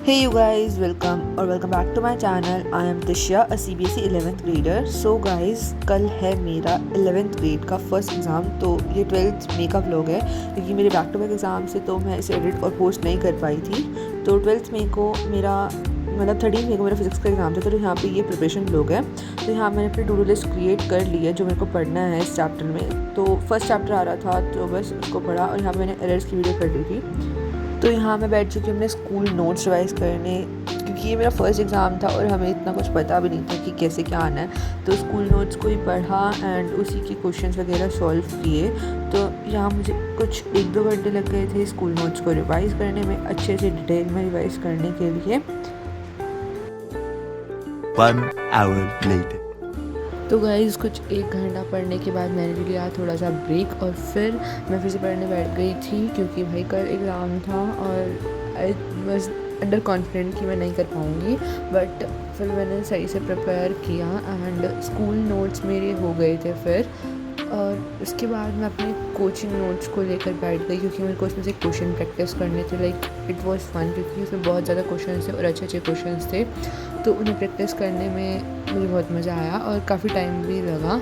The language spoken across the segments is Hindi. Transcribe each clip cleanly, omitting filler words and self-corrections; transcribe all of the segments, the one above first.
Hey you guys, welcome back to my channel. I am Tishya, a CBSE 11th grader. So guys, कल है मेरा 11th ग्रेड का फर्स्ट एग्ज़ाम। तो ये 12th मे का व्लॉग है क्योंकि मेरे बैक टू बैक एग्ज़ाम से तो मैं इसे एडिट और पोस्ट नहीं कर पाई थी। तो 12th मे को मेरा 13 मे को मेरा फिजिक्स का एग्ज़ाम था। तो यहाँ पे ये प्रिपरेशन व्लॉग है। तो यहाँ मैंने अपनी टू डू लिस्ट क्रिएट कर ली है जो मेरे को पढ़ना है इस चैप्टर में। तो फर्स्ट चैप्टर आ रहा था तो बस उसको पढ़ा और यहाँ पे मैंने एरर्स की वीडियो कर ली थी। तो यहाँ मैं बैठ चुकी हूँ अपने स्कूल नोट्स रिवाइज़ करने क्योंकि ये मेरा फर्स्ट एग्ज़ाम था और हमें इतना कुछ पता भी नहीं था कि कैसे क्या आना है। तो स्कूल नोट्स को ही पढ़ा एंड उसी के क्वेश्चंस वगैरह सॉल्व किए। तो यहाँ मुझे कुछ 1-2 घंटे लग गए थे स्कूल नोट्स को रिवाइज़ करने में, अच्छे से डिटेल में रिवाइज़ करने के लिए। 1 hour later. तो गाइज़ कुछ 1 घंटा पढ़ने के बाद मैंने लिया थोड़ा सा ब्रेक और फिर मैं फिर से पढ़ने बैठ गई थी क्योंकि भाई कल एग्ज़ाम था और आई वाज अंडर कॉन्फिडेंट कि मैं नहीं कर पाऊँगी। बट फिर मैंने सही से प्रिपेयर किया एंड स्कूल नोट्स मेरे हो गए थे फिर। और उसके बाद मैं अपने कोचिंग नोट्स को लेकर बैठ गई क्योंकि मेरे को उसमें से क्वेश्चन प्रैक्टिस करने थे। लाइक इट वाज फन क्योंकि उसमें बहुत ज़्यादा क्वेश्चन थे और अच्छे क्वेश्चन थे। तो उन्हें प्रैक्टिस करने में मुझे बहुत मज़ा आया और काफ़ी टाइम भी लगा।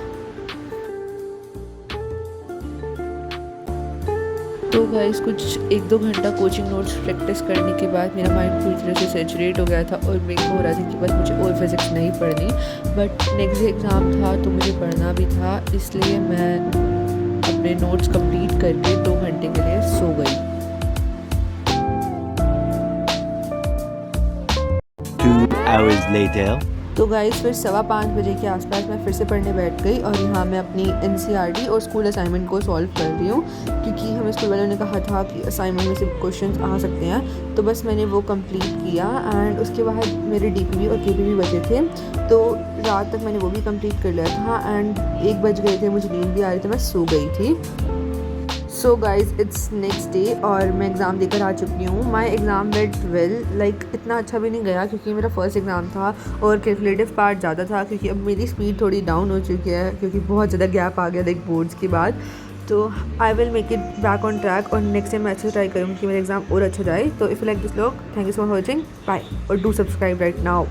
तो गाइस कुछ 1-2 घंटा कोचिंग नोट्स प्रैक्टिस करने के बाद मेरा माइंड पूरी तरह से सैचुरेट हो गया था और मेरे को हो रहा था कि बस मुझे और फिज़िक्स नहीं पढ़नी। बट नेक्स्ट डे एग्ज़ाम था तो मुझे पढ़ना भी था, इसलिए मैं अपने नोट्स कंप्लीट करके 2 घंटे के लिए सो गई। 2 hours later. तो गाइस फिर 5:15 बजे के आसपास मैं फिर से पढ़ने बैठ गई और यहाँ मैं अपनी NCERT और स्कूल असाइनमेंट को सॉल्व कर रही हूँ क्योंकि हमें स्कूल वालों ने कहा था कि असाइनमेंट में से क्वेश्चंस आ सकते हैं। तो बस मैंने वो कंप्लीट किया एंड उसके बाद मेरे DPV और KPV बचे थे। तो रात तक मैंने वो भी कंप्लीट कर लिया था एंड 1 बज गए थे, मुझे नींद भी आ रही थी, मैं सो गई थी। So guys it's next day और मैं एग्ज़ाम देकर आ चुकी हूँ। My exam went well, like इतना अच्छा भी नहीं गया क्योंकि मेरा फर्स्ट एग्ज़ाम था और कैलकुलेटिव पार्ट ज़्यादा था क्योंकि अब मेरी स्पीड थोड़ी डाउन हो चुकी है क्योंकि बहुत ज़्यादा गैप आ गया लाइक बोर्ड्स के बाद। तो I will make it back on track और नेक्स्ट टाइम मैं अच्छे से ट्राई करूँगी कि मेरा एग्ज़ाम और अच्छा जाए। तो if you like this vlog, thank you so much for watching, bye और डू सब्सक्राइब राइट नाउ।